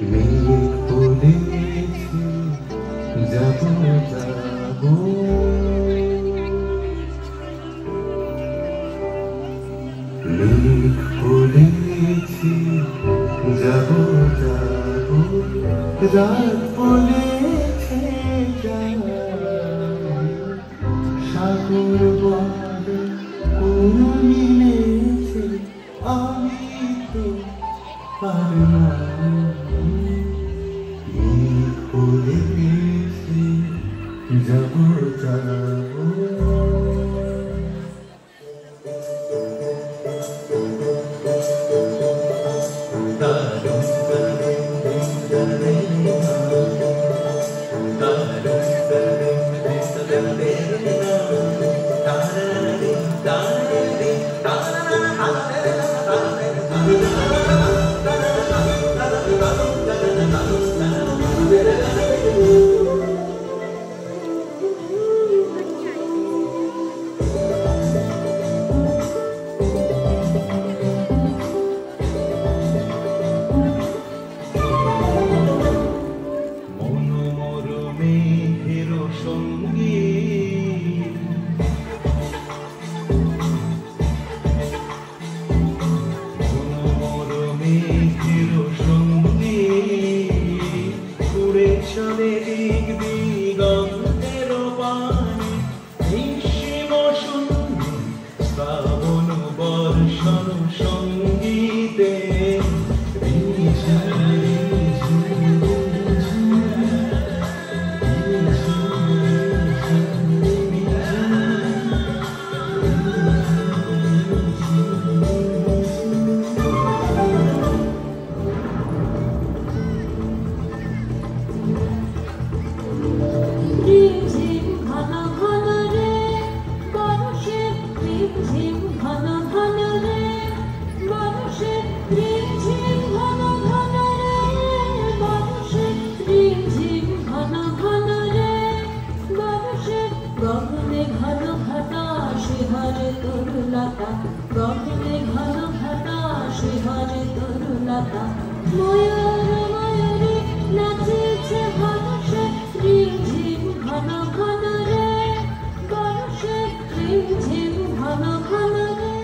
মেঘ বলেছে যাব যাব, মেঘ বলেছে যাব যাব, রাত বলেছে যাব, সাগর বলে কোন মিলেছে আমি তো পারলাম। মেঘ বলেছে যাব যাব, চলে দিক দিগন্তের পানে নিঃসীম শূন্য শ্রাবণ বর্ষণ সঙ্গীতে গগনে ঘন ঘটা শিহরে তরুলতা, গগনে ঘন ঘটা শিহরে তরুলতা, ময়ূর ময়ূরী নাচেছে বর্ষে রিমঝিম ঘন ঘন রে, বর্ষে রিমঝিম ঘন ঘন রে।